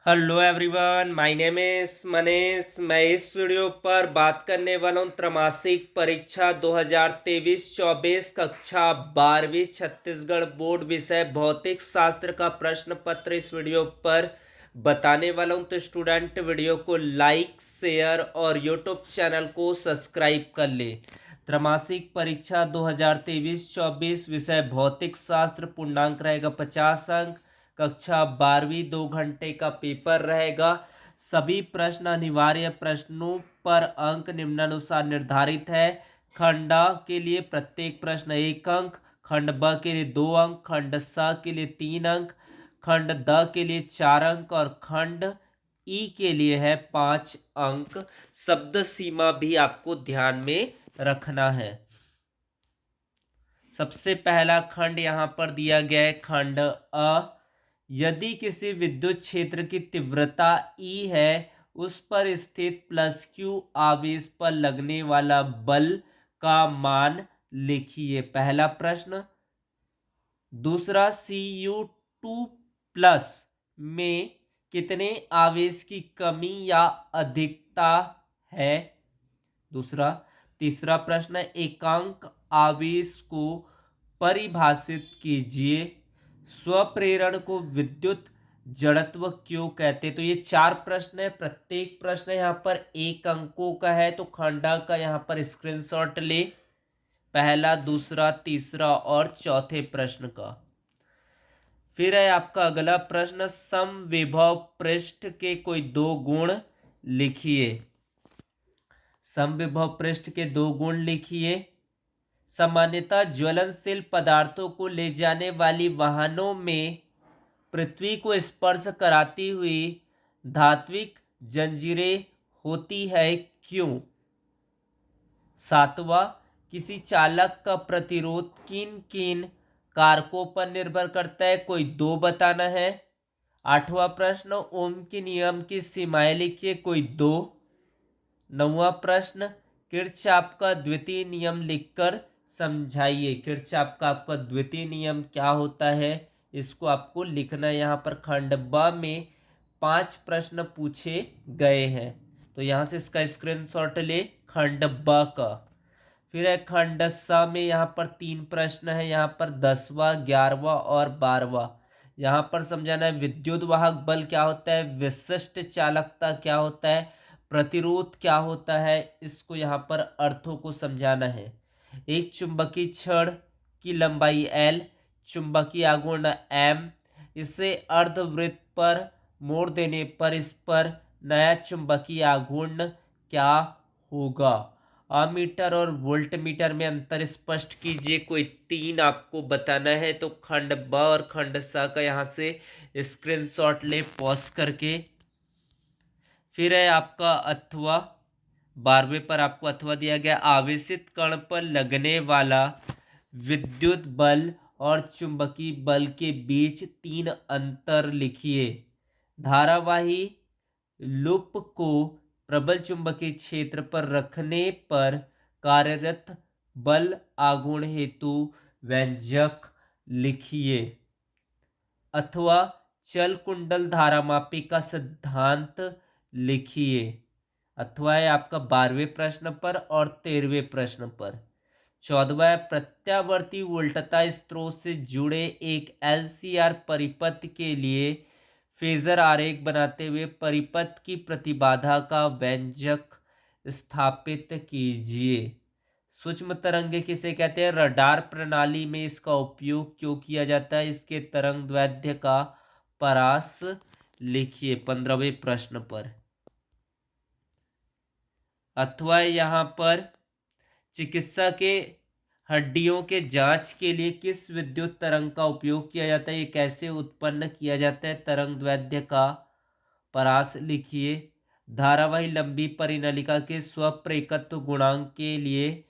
Hello everyone, my name is Manish. मैं इस video पर बात करने वाला हूँ त्रैमासिक परीक्षा 2023-24 कक्षा 12वीं छत्तीसगढ़ बोर्ड विषय भौतिक शास्त्र का प्रश्न पत्र इस वीडियो पर बताने वाला हूँ। तो स्टूडेंट वीडियो को लाइक शेयर और यूट्यूब चैनल को सब्सक्राइब कर ले। त्रैमासिक परीक्षा 2023-24 विषय भौतिक शास्त्र, पूर्णांक रहेगा 50 अंक। कक्षा 12वीं 2 घंटे का पेपर रहेगा। सभी प्रश्न अनिवार्य प्रश्नों पर अंक निम्नानुसार निर्धारित है। खंड अ के लिए प्रत्येक प्रश्न 1 अंक, खंड ब के लिए 2 अंक, खंड स के लिए 3 अंक, खंड द के लिए 4 अंक और खंड ई के लिए है 5 अंक। शब्द सीमा भी आपको ध्यान में रखना है। सबसे पहला खंड यहाँ पर दिया गया है खंड अ। यदि किसी विद्युत क्षेत्र की तीव्रता E है, उस पर स्थित प्लस Q आवेश पर लगने वाला बल का मान लिखिए। पहला प्रश्न। दूसरा, Cu2+ में कितने आवेश की कमी या अधिकता है? दूसरा। तीसरा प्रश्न, एकांक आवेश को परिभाषित कीजिए। स्वप्रेरण को विद्युत जड़त्व क्यों कहते? तो ये 4 प्रश्न है। प्रत्येक प्रश्न यहाँ पर 1 अंकों का है। तो खंडा का यहाँ पर स्क्रीनशॉट ले, पहला, दूसरा, तीसरा और चौथे प्रश्न का। फिर है आपका अगला प्रश्न, समविभव पृष्ठ के कोई 2 गुण लिखिए। समविभव पृष्ठ के 2 गुण लिखिए। सामान्यतः ज्वलनशील पदार्थों को ले जाने वाली वाहनों में पृथ्वी को स्पर्श कराती हुई धात्विक जंजीरें होती है, क्यों? सातवां, किसी चालक का प्रतिरोध किन किन कारकों पर निर्भर करता है? कोई 2 बताना है। आठवां प्रश्न, ओम के नियम की सीमाएं लिखिए। कोई 2। नौवां प्रश्न, किरचॉफ का द्वितीय नियम लिखकर समझाइए। किरचॉफ का आपका द्वितीय नियम क्या होता है, इसको आपको लिखना है। यहाँ पर खंड ब में 5 प्रश्न पूछे गए हैं, तो यहाँ से इसका स्क्रीनशॉट ले, खंड ब का। फिर है खंड स में यहाँ पर 3 प्रश्न है। यहाँ पर 10वां, 11वां और 12वां। यहाँ पर समझाना है विद्युत वाहक बल क्या होता है, विशिष्ट चालकता क्या होता है, प्रतिरोध क्या होता है, इसको यहाँ पर अर्थों को समझाना है। एक चुंबकीय छड़ की लंबाई L, चुंबकीय आघूर्ण M, इसे अर्धवृत्त पर मोड़ देने पर इस पर नया चुंबकीय आघूर्ण क्या होगा? अमीटर और वोल्टमीटर में अंतर स्पष्ट कीजिए। कोई 3 आपको बताना है। तो खंड ब और खंड स का यहाँ से स्क्रीनशॉट ले पॉज करके। फिर है आपका अथवा, 12वें पर आपको अथवा दिया गया। आवेशित कण पर लगने वाला विद्युत बल और चुंबकीय बल के बीच 3 अंतर लिखिए। धारावाही लूप को प्रबल चुंबकीय क्षेत्र पर रखने पर कार्यरत बल आघूर्ण हेतु व्यंजक लिखिए। अथवा चल कुंडल धारामापी का सिद्धांत लिखिए। अथवा है आपका 12वें प्रश्न पर और 13वें प्रश्न पर। 14वां है प्रत्यावर्ती वोल्टता स्रोत से जुड़े एक LCR परिपथ के लिए फेजर आरेख बनाते हुए परिपथ की प्रतिबाधा का व्यंजक स्थापित कीजिए। सूक्ष्म तरंगे किसे कहते हैं? रडार प्रणाली में इसका उपयोग क्यों किया जाता है? इसके तरंग दैर्ध्य का परास लिखिए 15वें प्रश्न पर। अथवा यहाँ पर चिकित्सा के हड्डियों के जांच के लिए किस विद्युत तरंग का उपयोग किया जाता है? ये कैसे उत्पन्न किया जाता है? तरंग दैर्ध्य का परास लिखिए। धारावाही लंबी परिनलिका के स्वप्रेरकत्व गुणांक के लिए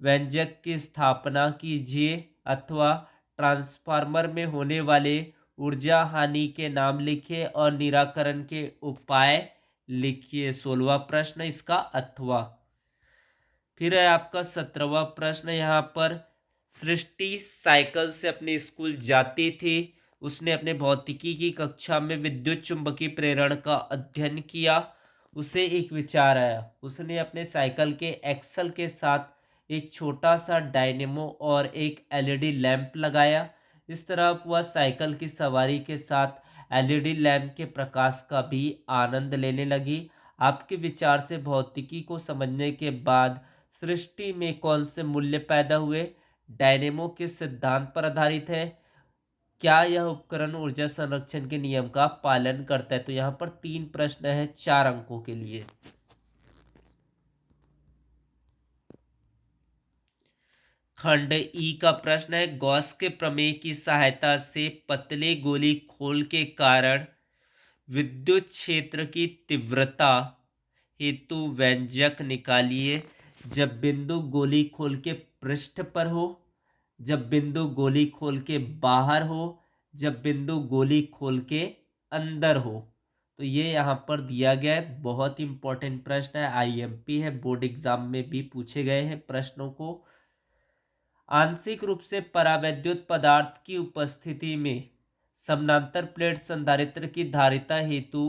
व्यंजक की स्थापना कीजिए। अथवा ट्रांसफार्मर में होने वाले ऊर्जा हानि के नाम लिखिए और निराकरण के उपाय लिखिए। 16वां प्रश्न इसका अथवा। फिर है आपका 17वां प्रश्न। यहाँ पर सृष्टि साइकिल से अपने स्कूल जाती थी। उसने अपने भौतिकी की कक्षा में विद्युत चुंबकीय प्रेरण का अध्ययन किया। उसे एक विचार आया। उसने अपने साइकिल के एक्सल के साथ एक छोटा सा डायनेमो और एक एलईडी लैंप लगाया। इस तरह वह साइकिल की सवारी के साथ एलईडी लैंप के प्रकाश का भी आनंद लेने लगी। आपके विचार से भौतिकी को समझने के बाद सृष्टि में कौन से मूल्य पैदा हुए? डायनेमो किस सिद्धांत पर आधारित है? क्या यह उपकरण ऊर्जा संरक्षण के नियम का पालन करता है? तो यहाँ पर 3 प्रश्न है 4 अंकों के लिए। खंड ई का प्रश्न है, गॉस के प्रमेय की सहायता से पतले गोली खोल के कारण विद्युत क्षेत्र की तीव्रता हेतु व्यंजक निकालिए। जब बिंदु गोली खोल के पृष्ठ पर हो, जब बिंदु गोली खोल के बाहर हो, जब बिंदु गोली खोल के अंदर हो। तो ये यहाँ पर दिया गया है। बहुत इंपॉर्टेंट प्रश्न है, आईएमपी है, बोर्ड एग्जाम में भी पूछे गए हैं प्रश्नों को। आंशिक रूप से परावैद्युत पदार्थ की उपस्थिति में समानांतर प्लेट संधारित्र की धारिता हेतु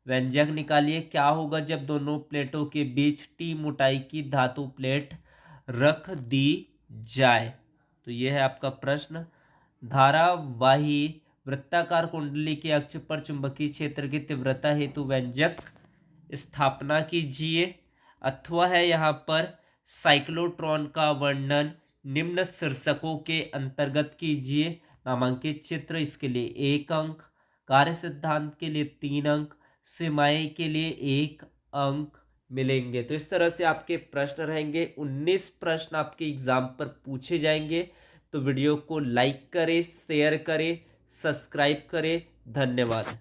व्यंजक निकालिए। क्या होगा जब दोनों प्लेटों के बीच टी मोटाई की धातु प्लेट रख दी जाए? तो यह है आपका प्रश्न। धारावाही वृत्ताकार कुंडली के अक्ष पर चुंबकीय क्षेत्र की तीव्रता हेतु व्यंजक स्थापना कीजिए। अथवा है यहाँ पर साइक्लोट्रॉन का वर्णन निम्न शीर्षकों के अंतर्गत कीजिए। नामांकित चित्र, इसके लिए 1 अंक। कार्य सिद्धांत के लिए 3 अंक। सीमाएं के लिए 1 अंक मिलेंगे। तो इस तरह से आपके प्रश्न रहेंगे। 19 प्रश्न आपके एग्जाम पर पूछे जाएंगे। तो वीडियो को लाइक करें, शेयर करें, सब्सक्राइब करें। धन्यवाद।